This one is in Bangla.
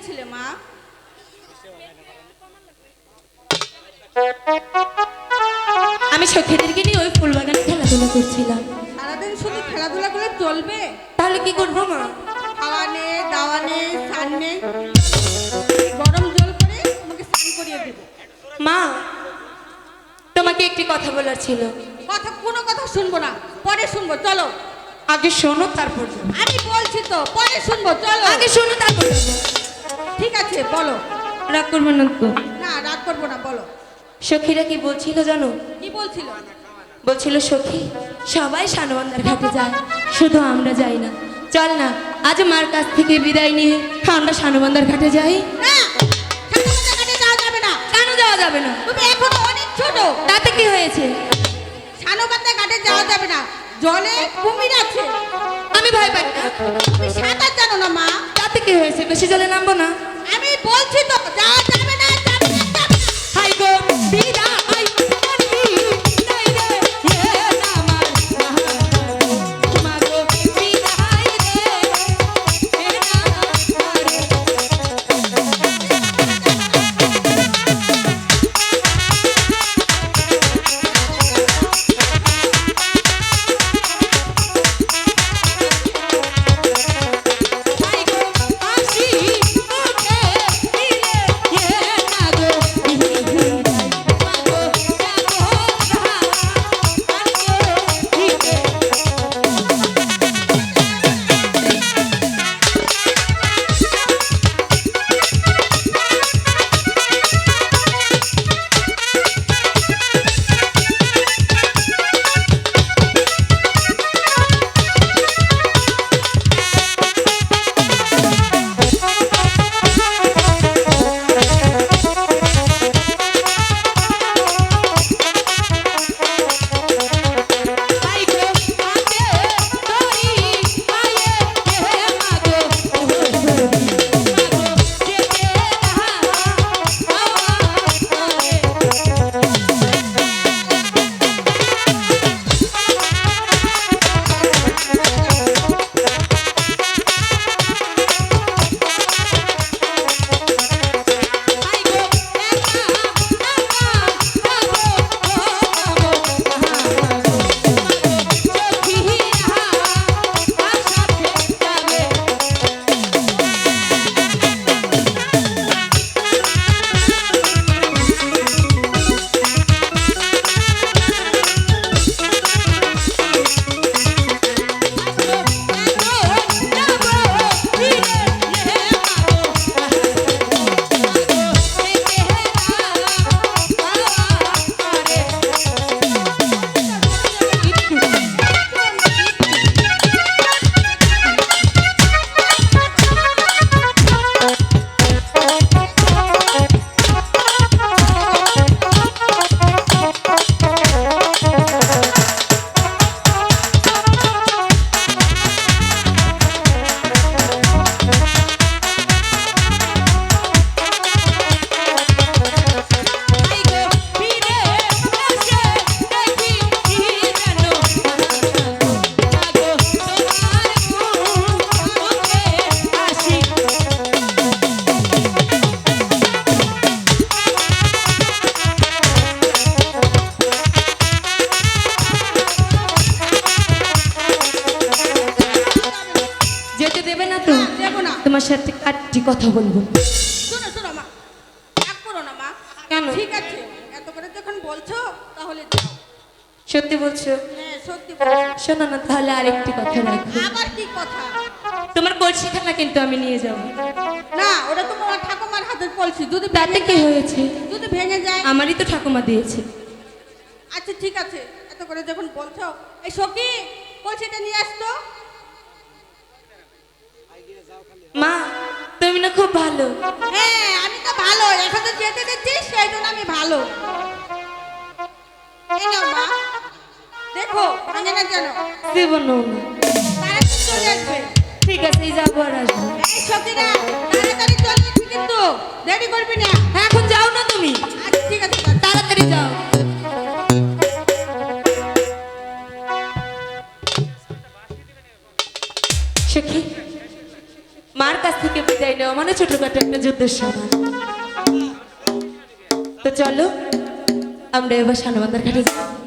গিয়েছিলে মা? আমি সখীদেরকে নিয়ে ওই ফুল বাগানে খেলাধুলা করছিলাম। সারাদিন শুধু খেলাধুলা করে চলবে? তাহলে কি করবো মা? খাওয়া নেই, দাওয়া নেই, স্নান নেই, গরম জল করে তোমাকে স্নান করিয়ে দেবো। মা, তোমাকে একটি কথা বলার ছিল। কোনো কথা শুনবো না, পরে শুনবো, চলো। আগে শোনো তারপর যাবো। আমি বলছি তো, পরে শুনবো, চলো। আগে শোনো তারপর যাবো। ঠিক আছে, বলো। রাগ করবে না তো? না, রাগ করবো না, বলো। সখীরা কি বলছিল জানো? কি বলছিল? বলছিল সখী সবাই সানবন্দার ঘাটে যায়, শুধু আমরা যাই না। চল না আজ মার কাছ থেকে বিদায় নিয়ে আমরা সানবন্দার ঘাটে যাই। না, সানবন্দার ঘাটে যাওয়া যাবে না। কেন যাওয়া যাবে না? তুমি এখনো অনেক ছোট। তাতে কি হয়েছে? সানবন্দার ঘাটে যাওয়া যাবে না, জলে কুমির আছে। আমি ভয় পাই না। তুমি সাঁতার জানো না মা? তাতে কি হয়েছে? বেশি জলে নামবো না। আমি বলছি তো, যাওয়া যাবে না, যাবে না, যাবে না। হাই গো বিদায় তোমার সাথে আটটি কথা বলবো। শোনো শোনো মা, রাগ করো না মা। কেন? ঠিক আছে, এত করে যখন বলছো তাহলে যাও। সত্যি বলছো? হ্যাঁ সত্যি বলছি। শোনো না তাহলে আরেকটি কথা রাখো। আবার কি কথা? তোমার কলসি খেলা কিন্তু আমি নিয়ে যাবো। না, ওটা তো তোমার ঠাকুমার হাতের কলসি, যদি তাতে কি হয়েছে? যদি ভেঙে যায়? আমারই তো ঠাকুমা দিয়েছে। আচ্ছা ঠিক আছে, এত করে যখন বলছো, এই সখী কলসিটা নিয়ে আসতো। মা তুমি না খুব ভালো। হ্যাঁ আমি তো ভালো, এখন তো যেতে দিচ্ছিস সেই জন্য আমি ভালো। এই নাও মা, দেখো ভেঙে না যেন। জীবন তাড়াতাড়ি চলে আসবে। ঠিক আছে, যাবো আর আসবো। এই সখীরা তাড়াতাড়ি চলে আসবে কিন্তু, দেরি করবি না। হ্যাঁ এখন যাও না তুমি। আচ্ছা ঠিক আছে, তাড়াতাড়ি যাও। সখী মার কাছ থেকে বিদায় নেওয়া মানে ছোটখাটো একটা যুদ্ধের সমান। তো চলো আমরা এবার সানবন্দার ঘাটে যাই।